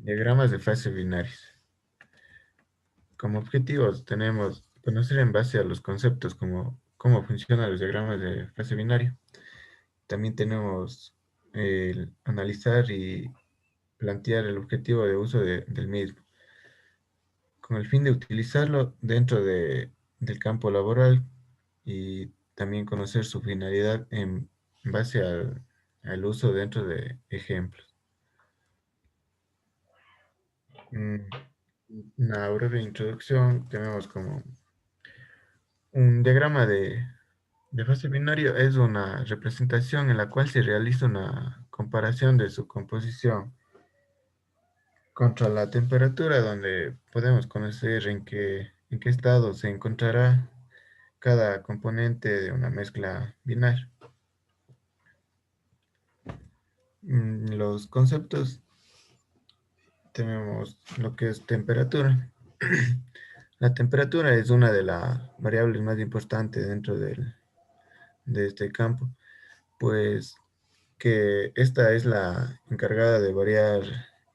Diagramas de fase binarios. Como objetivos tenemos conocer en base a los conceptos como cómo funcionan los diagramas de fase binario. También tenemos el analizar y plantear el objetivo de uso del mismo, con el fin de utilizarlo del campo laboral y también conocer su finalidad en base al uso dentro de ejemplos. Mm, Una breve introducción, tenemos como un diagrama de fase binario es una representación en la cual se realiza una comparación de su composición contra la temperatura, donde podemos conocer en qué estado se encontrará cada componente de una mezcla binaria. Los conceptos tenemos lo que es temperatura. La temperatura es una de las variables más importantes dentro de este campo, pues que esta es la encargada de variar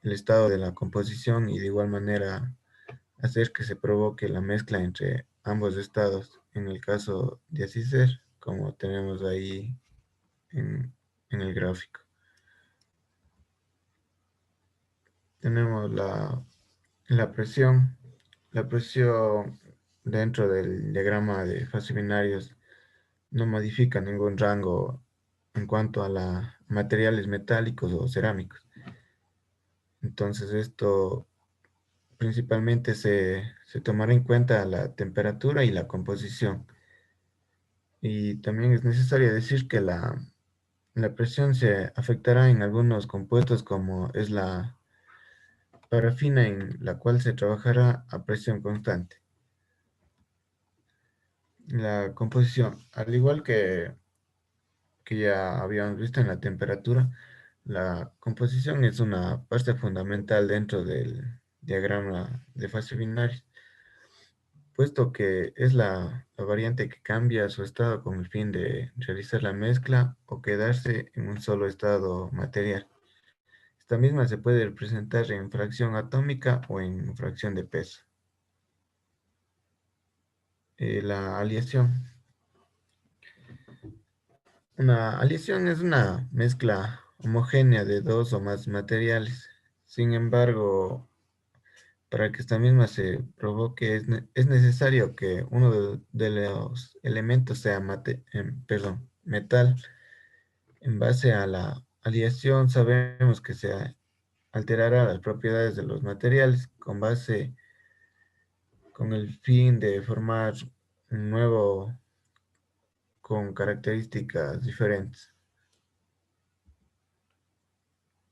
el estado de la composición y de igual manera hacer que se provoque la mezcla entre ambos estados, en el caso de así ser, como tenemos ahí en, en el gráfico. Tenemos la presión. La presión dentro del diagrama de fase binarios no modifica ningún rango en cuanto a materiales metálicos o cerámicos. Entonces esto principalmente se tomará en cuenta la temperatura y la composición. Y también es necesario decir que la presión se afectará en algunos compuestos como es la parafina en la cual se trabajará a presión constante. La composición, al igual que ya habíamos visto en la temperatura, la composición es una parte fundamental dentro del diagrama de fase binaria, puesto que es la variante que cambia su estado con el fin de realizar la mezcla o quedarse en un solo estado material. Esta misma se puede representar en fracción atómica o en fracción de peso. La aleación. Una aleación es una mezcla homogénea de dos o más materiales. Sin embargo, para que esta misma se provoque es necesario que uno de los elementos sea metal. En base a la aleación sabemos que se alterará las propiedades de los materiales con el fin de formar un nuevo con características diferentes.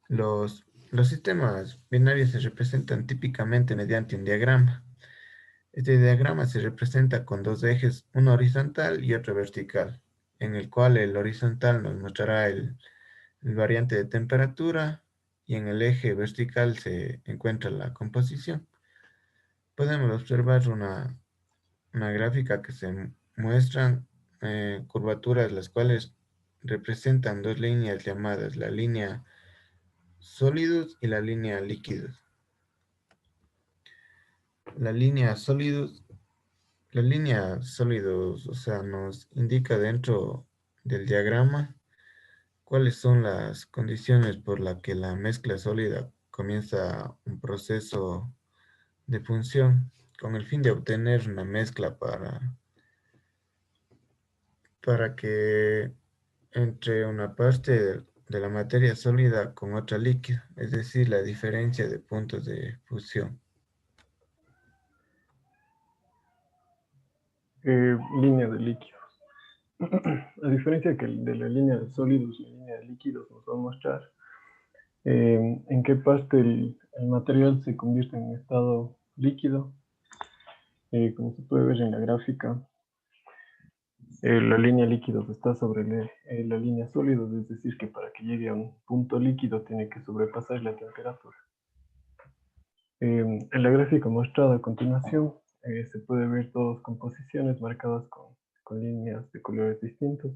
Los sistemas binarios se representan típicamente mediante un diagrama. Este diagrama se representa con dos ejes, uno horizontal y otro vertical, en el cual el horizontal nos mostrará el variante de temperatura y en el eje vertical se encuentra la composición. Podemos observar una gráfica que se muestran curvaturas las cuales representan dos líneas llamadas la línea sólidos y la línea líquidos. La línea sólidos, la línea sólidos, o sea, nos indica dentro del diagrama cuáles son las condiciones por las que la mezcla sólida comienza un proceso de función con el fin de obtener una mezcla para que entre una parte de la materia sólida con otra líquida, es decir, la diferencia de puntos de fusión. Línea de líquidos. A diferencia que de la línea de sólidos, la línea de líquidos nos va a mostrar en qué parte el material se convierte en estado líquido. Como se puede ver en la gráfica, la línea líquidos está sobre la línea sólidos, es decir, que para que llegue a un punto líquido tiene que sobrepasar la temperatura. En la gráfica mostrada a continuación se puede ver dos composiciones marcadas con líneas de colores distintos.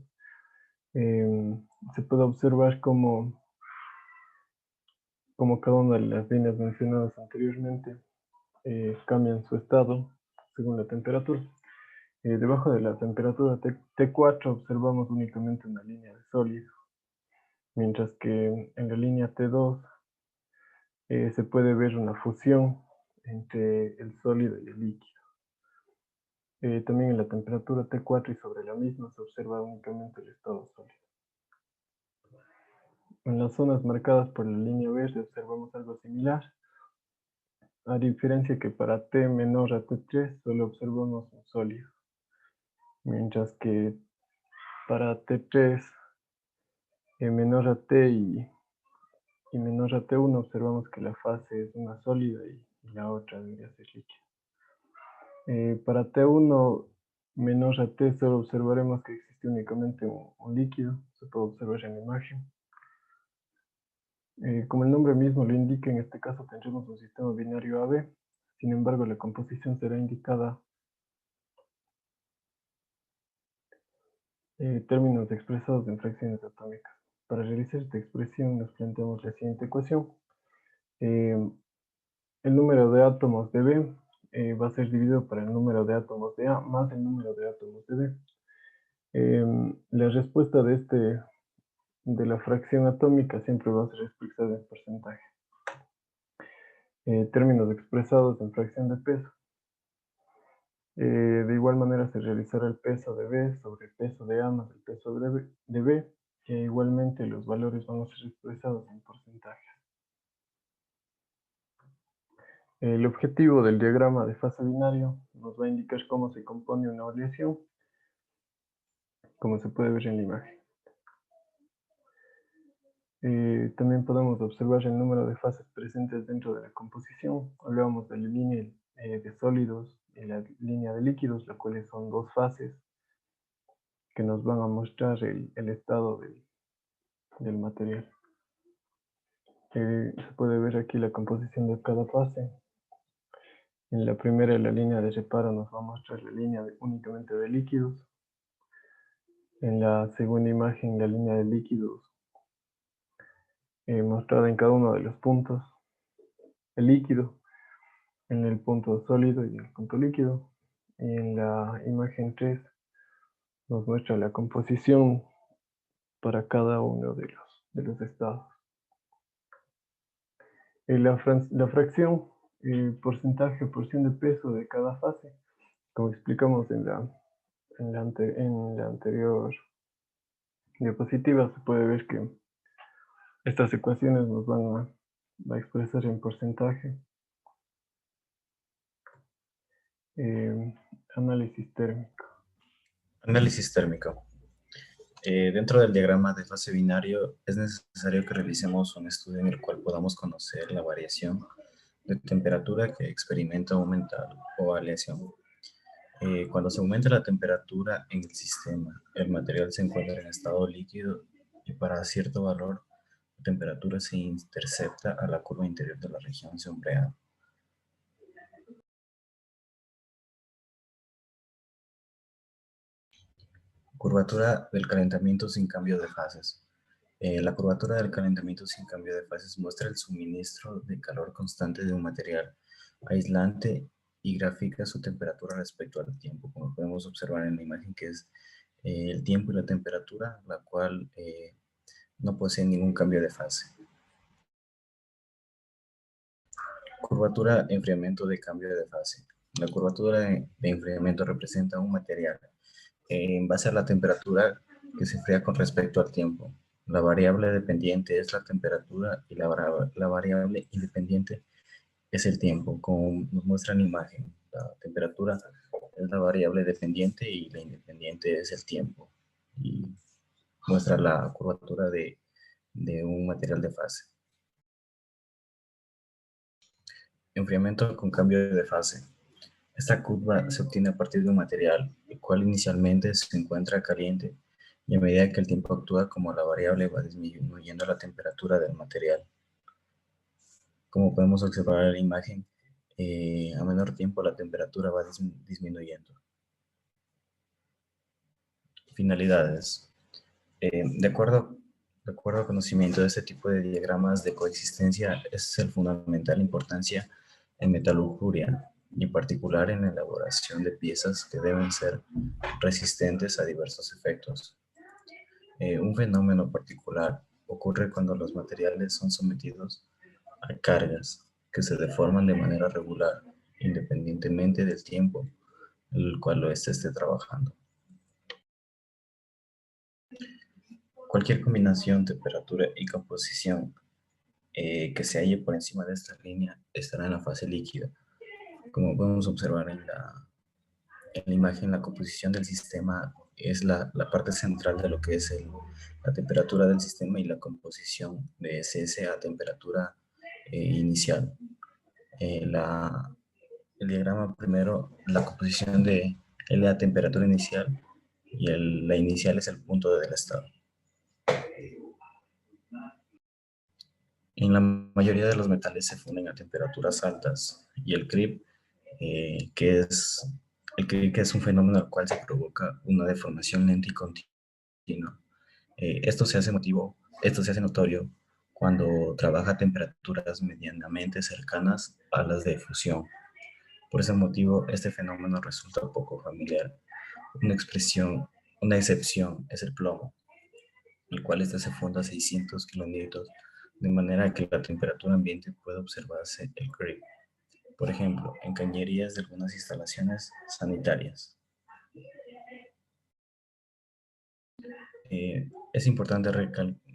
Se puede observar cómo como cada una de las líneas mencionadas anteriormente cambian su estado según la temperatura. Debajo de la temperatura T4 observamos únicamente una línea de sólido, mientras que en la línea T2 se puede ver una fusión entre el sólido y el líquido. También en la temperatura T4 y sobre la misma se observa únicamente el estado sólido. En las zonas marcadas por la línea verde observamos algo similar, a diferencia que para T menor a T3 solo observamos un sólido, mientras que para T3 menor a T y menor a T1 observamos que la fase es una sólida y la otra debería ser líquida. Para T1 menor a T solo observaremos que existe únicamente un líquido, se puede observar en la imagen. Como el nombre mismo lo indica, en este caso tendremos un sistema binario AB, sin embargo la composición será indicada términos expresados en fracciones atómicas. Para realizar esta expresión nos planteamos la siguiente ecuación. El número de átomos de B va a ser dividido por el número de átomos de A más el número de átomos de B. La respuesta de la fracción atómica siempre va a ser expresada en porcentaje. Términos expresados en fracción de peso. De igual manera se realizará el peso de B sobre el peso de A más el peso de B, que igualmente los valores van a ser expresados en porcentaje. El objetivo del diagrama de fase binario nos va a indicar cómo se compone una aleación, como se puede ver en la imagen. También podemos observar el número de fases presentes dentro de la composición. Hablábamos de la línea de sólidos y la línea de líquidos, las cuales son dos fases que nos van a mostrar el estado del material. Se puede ver aquí la composición de cada fase. En la primera, la línea de reparo nos va a mostrar la línea únicamente de líquidos. En la segunda imagen, la línea de líquidos mostrada en cada uno de los puntos. El líquido en el punto sólido y el punto líquido. Y en la imagen 3 nos muestra la composición para cada uno de los estados. La fracción, porcentaje o porción de peso de cada fase, como explicamos en la anterior diapositiva, se puede ver que estas ecuaciones nos van a expresar en porcentaje. Análisis térmico. Análisis térmico. Dentro del diagrama de fase binario es necesario que realicemos un estudio en el cual podamos conocer la variación de temperatura que experimenta un metal o aleación. Cuando se aumenta la temperatura en el sistema, el material se encuentra en estado líquido y para cierto valor, la temperatura se intercepta a la curva interior de la región sombreada. Curvatura del calentamiento sin cambio de fases. La curvatura del calentamiento sin cambio de fases muestra el suministro de calor constante de un material aislante y grafica su temperatura respecto al tiempo, como podemos observar en la imagen, que es el tiempo y la temperatura, la cual no posee ningún cambio de fase. Curvatura de enfriamiento de cambio de fase. La curvatura de enfriamiento representa un material en base a la temperatura que se enfría con respecto al tiempo. La variable dependiente es la temperatura y la variable independiente es el tiempo, como nos muestra en la imagen. La temperatura es la variable dependiente y la independiente es el tiempo. Y muestra la curvatura de un material de fase. Enfriamiento con cambio de fase. Esta curva se obtiene a partir de un material, el cual inicialmente se encuentra caliente y a medida que el tiempo actúa como la variable va disminuyendo la temperatura del material. Como podemos observar en la imagen, a menor tiempo la temperatura va disminuyendo. Finalidades. De acuerdo De acuerdo al conocimiento de este tipo de diagramas de coexistencia es el fundamental importancia en metalurgia y en particular en la elaboración de piezas que deben ser resistentes a diversos efectos. Un fenómeno particular ocurre cuando los materiales son sometidos a cargas que se deforman de manera regular, independientemente del tiempo en el cual éste esté trabajando. Cualquier combinación, temperatura y composición que se halle por encima de esta línea estará en la fase líquida. Como podemos observar en la imagen, la composición del sistema es la parte central de lo que es la temperatura del sistema y la composición de SS a temperatura inicial. El diagrama primero, la composición de la temperatura inicial y la inicial es el punto del estado. En la mayoría de los metales se funden a temperaturas altas y el creep, que es un fenómeno al cual se provoca una deformación lenta y continua. Esto se hace notorio cuando trabaja a temperaturas medianamente cercanas a las de fusión. Por ese motivo, este fenómeno resulta poco familiar. Una excepción es el plomo, el cual este se funda a 600 kilonewtons, de manera que la temperatura ambiente puede observarse el creep. Por ejemplo, en cañerías de algunas instalaciones sanitarias. Es importante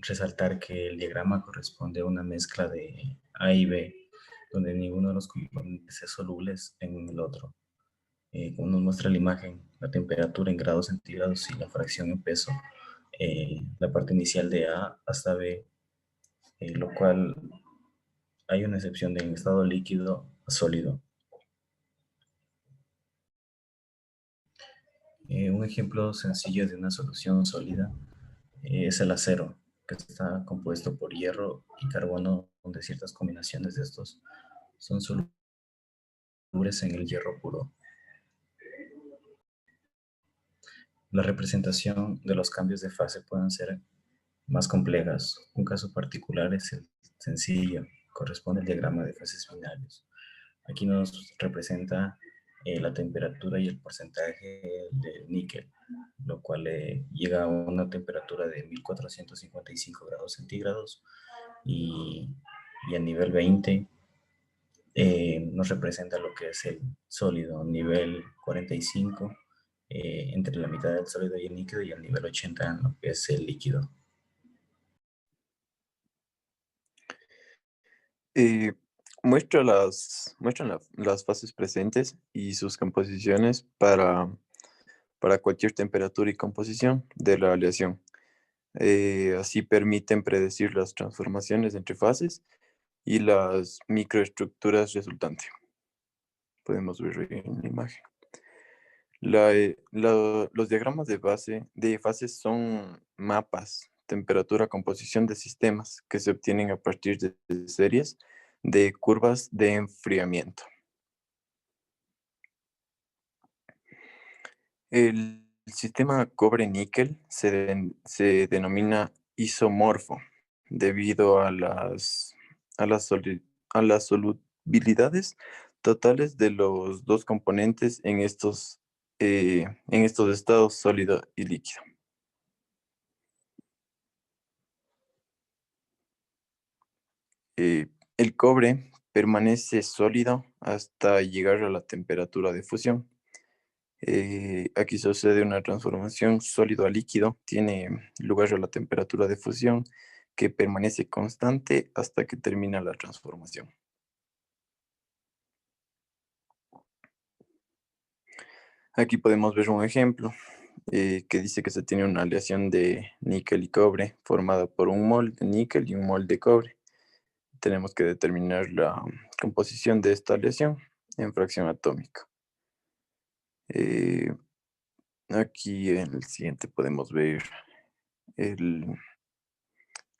resaltar que el diagrama corresponde a una mezcla de A y B, donde ninguno de los componentes es soluble en el otro. Como nos muestra la imagen, la temperatura en grados centígrados y la fracción en peso, la parte inicial de A hasta B, lo cual hay una excepción de estado líquido a sólido. Un ejemplo sencillo de una solución sólida es el acero, que está compuesto por hierro y carbono, donde ciertas combinaciones de estos son solubles en el hierro puro. La representación de los cambios de fase pueden ser más complejas. Un caso particular es el sencillo, corresponde al diagrama de fases binarios. Aquí nos representa la temperatura y el porcentaje de níquel, lo cual llega a una temperatura de 1455 grados centígrados y a nivel 20 nos representa lo que es el sólido, nivel 45 entre la mitad del sólido y el líquido, y al nivel 80 en lo que es el líquido. Eh, muestran las fases presentes y sus composiciones para cualquier temperatura y composición de la aleación. Así permiten predecir las transformaciones entre fases y las microestructuras resultantes. Podemos ver en la imagen. Los diagramas de fases son mapas, temperatura, composición de sistemas que se obtienen a partir de series de curvas de enfriamiento. El sistema cobre-níquel se denomina isomorfo debido a las solubilidades totales de los dos componentes en estos estados sólido y líquido. El cobre permanece sólido hasta llegar a la temperatura de fusión. Aquí sucede una transformación sólido a líquido, tiene lugar a la temperatura de fusión que permanece constante hasta que termina la transformación. Aquí podemos ver un ejemplo que dice que se tiene una aleación de níquel y cobre formada por un mol de níquel y un mol de cobre. Tenemos que determinar la composición de esta aleación en fracción atómica. Aquí en el siguiente podemos ver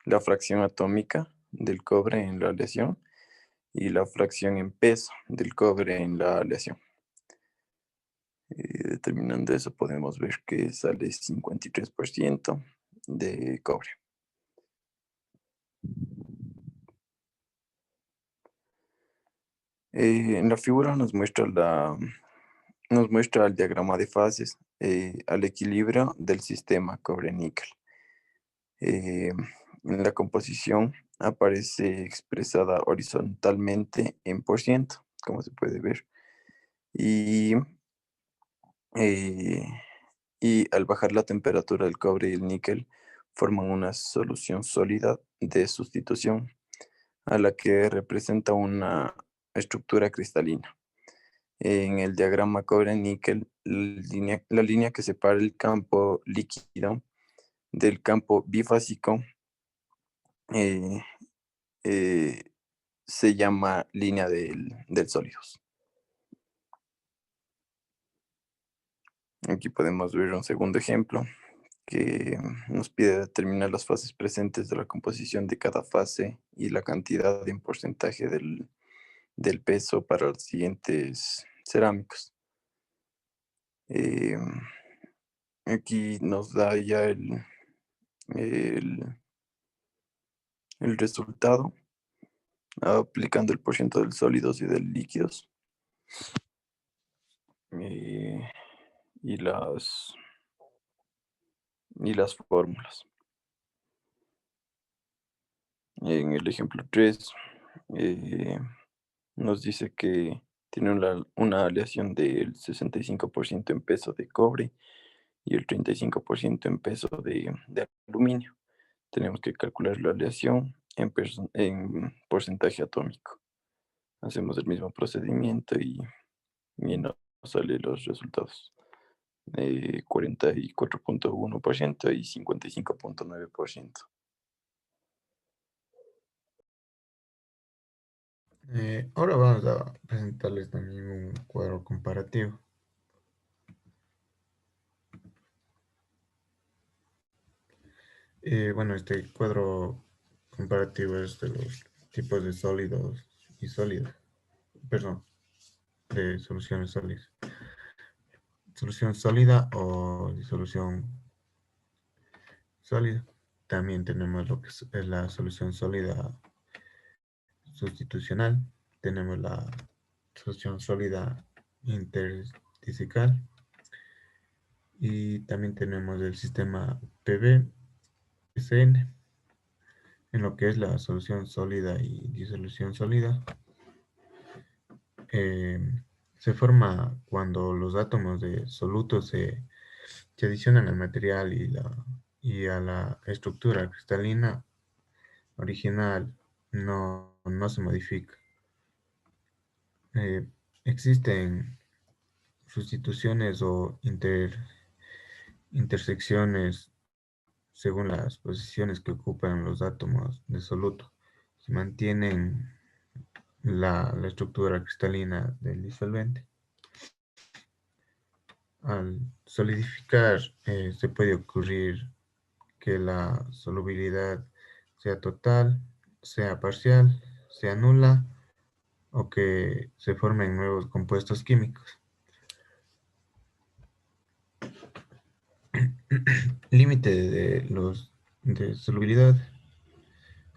la fracción atómica del cobre en la aleación y la fracción en peso del cobre en la aleación. Determinando eso podemos ver que sale 53% de cobre. En la figura nos muestra el diagrama de fases al equilibrio del sistema cobre-níquel. En la composición aparece expresada horizontalmente en por ciento, como se puede ver. Y, eh, y al bajar la temperatura del cobre y el níquel, forman una solución sólida de sustitución a la que representa una estructura cristalina. En el diagrama cobre-níquel, la línea que separa el campo líquido del campo bifásico eh, eh, se llama línea del sólidos. Aquí podemos ver un segundo ejemplo que nos pide determinar las fases presentes de la composición de cada fase y la cantidad en porcentaje del peso para los siguientes cerámicos. Eh, Aquí nos da ya el, el resultado aplicando el porcentaje del sólidos y del líquidos eh, y las fórmulas. En el ejemplo 3 nos dice que tiene una aleación del 65% en peso de cobre y el 35% en peso de aluminio. Tenemos que calcular la aleación en porcentaje atómico. Hacemos el mismo procedimiento y nos salen los resultados. 44.1% y 55.9%. Ahora vamos a presentarles también un cuadro comparativo. Bueno, este cuadro comparativo es de los tipos de sólidos y sólidas, perdón, de soluciones sólidas. Solución sólida o disolución sólida. También tenemos lo que es la solución sólida sustitucional. Tenemos la solución sólida interdiscical. Y también tenemos el sistema PV-SN. En lo que es la solución sólida y disolución sólida, eh, se forma cuando los átomos de soluto se adicionan al material y a la estructura cristalina original no se modifica. Eh, Existen sustituciones o intersecciones según las posiciones que ocupan los átomos de soluto. Se mantienen la estructura cristalina del disolvente. Al solidificar, se puede ocurrir que la solubilidad sea total, sea parcial, sea nula o que se formen nuevos compuestos químicos. Límite de solubilidad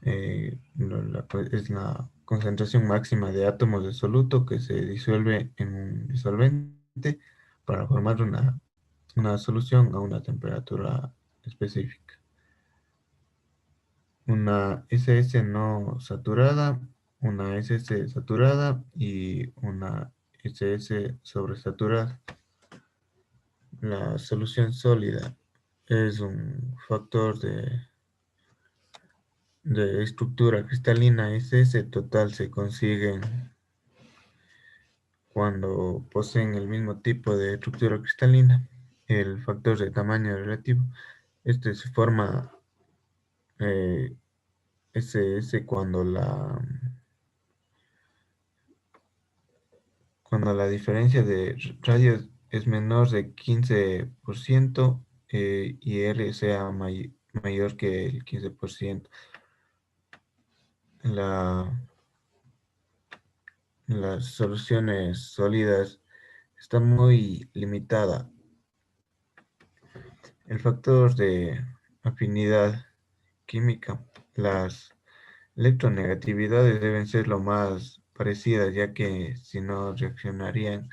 es la concentración máxima de átomos de soluto que se disuelve en un disolvente para formar una solución a una temperatura específica. Una SS no saturada, una SS saturada y una SS sobresaturada. La solución sólida es un factor de estructura cristalina SS total se consiguen cuando poseen el mismo tipo de estructura cristalina. El factor de tamaño relativo. Este se forma SS cuando la diferencia de radios es menor de 15% y R sea mayor que el 15%. La, las soluciones sólidas está muy limitada. El factor de afinidad química, las electronegatividades deben ser lo más parecidas, ya que si no reaccionarían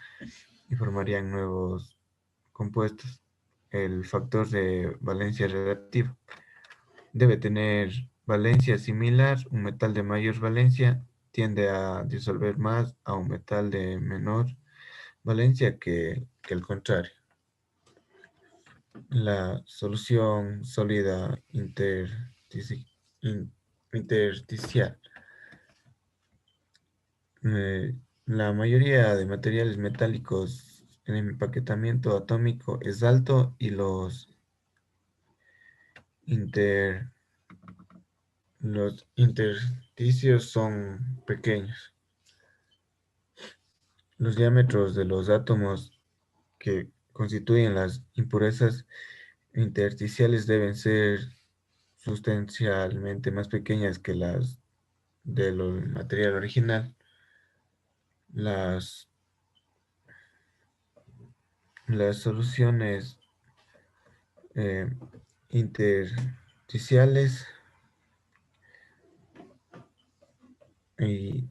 y formarían nuevos compuestos. El factor de valencia relativa debe tener valencia similar. Un metal de mayor valencia tiende a disolver más a un metal de menor valencia que el contrario. La solución sólida intersticial. La mayoría de materiales metálicos en el empaquetamiento atómico es alto y inter, los intersticios son pequeños. Los diámetros de los átomos que constituyen las impurezas intersticiales deben ser sustancialmente más pequeñas que las del material original. Las, las soluciones intersticiales, y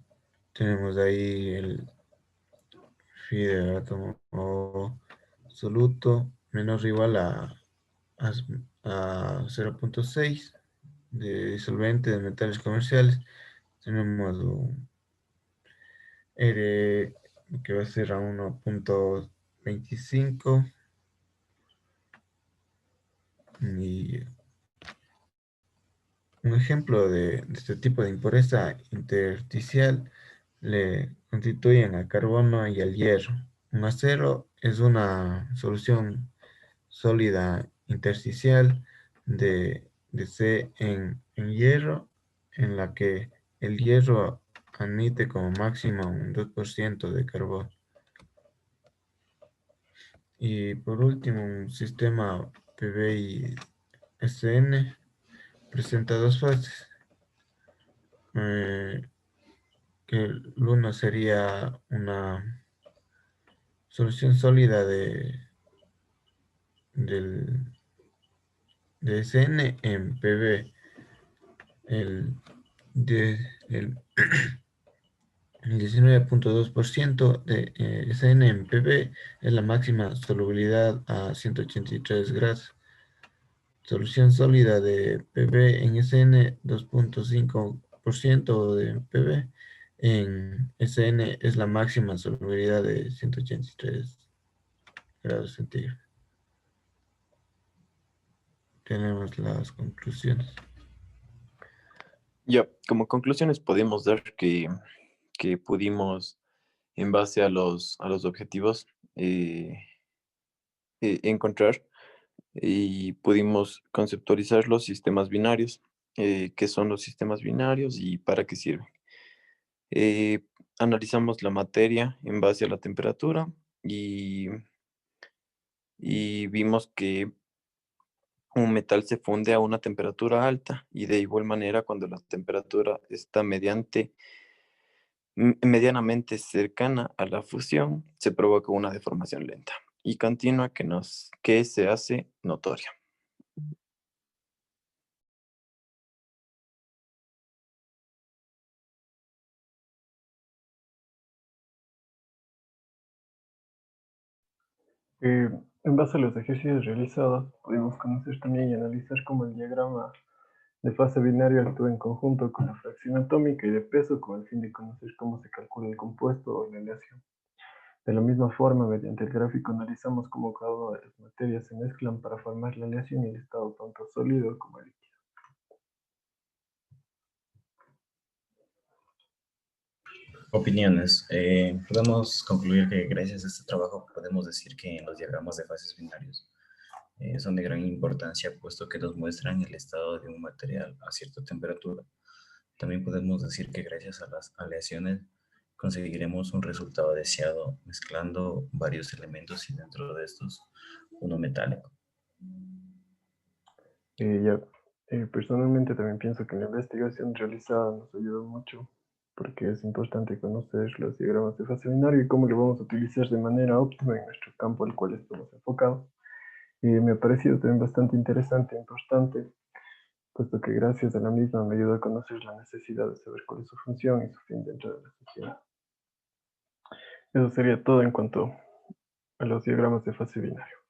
tenemos ahí el phi del átomo absoluto menor o igual a 0.6 de disolvente de metales comerciales. Tenemos un R que va a ser a 1.25 y un ejemplo de este tipo de impureza intersticial le constituyen al carbono y al hierro. Un acero es una solución sólida intersticial de C en hierro, en la que el hierro admite como máximo un 2% de carbono. Y por último, un sistema PBI-SN presenta dos fases, que el uno sería una solución sólida del, de SN en PB. El, el 19.2% de SN en PB es la máxima solubilidad a 183 grados. Solución sólida de PB en SN, 2.5% de PB en SN es la máxima solubilidad de 183 grados centígrados. Tenemos las conclusiones. Ya, como conclusiones podemos dar que pudimos, en base a los objetivos, encontrar y pudimos conceptualizar los sistemas binarios, qué son los sistemas binarios y para qué sirven. Eh, Analizamos la materia en base a la temperatura y, y vimos que un metal se funde a una temperatura alta y de igual manera cuando la temperatura está medianamente cercana a la fusión, se provoca una deformación lenta y continua que se hace notoria. En base a los ejercicios realizados, pudimos conocer también y analizar cómo el diagrama de fase binario actúa en conjunto con la fracción atómica y de peso con el fin de conocer cómo se calcula el compuesto o la aleación. De la misma forma, mediante el gráfico analizamos cómo cada una de las materias se mezclan para formar la aleación y el estado tanto sólido como líquido. Opiniones. Podemos concluir que gracias a este trabajo podemos decir que los diagramas de fases binarios son de gran importancia, puesto que nos muestran el estado de un material a cierta temperatura. También podemos decir que gracias a las aleaciones conseguiremos un resultado deseado mezclando varios elementos y dentro de estos uno metálico. Personalmente también pienso que la investigación realizada nos ayuda mucho porque es importante conocer los diagramas de fase binario y cómo lo vamos a utilizar de manera óptima en nuestro campo al cual estamos enfocados. Me ha parecido también bastante interesante e importante puesto que gracias a la misma me ayudó a conocer la necesidad de saber cuál es su función y su fin dentro de la sociedad. Eso sería todo en cuanto a los diagramas de fase binario.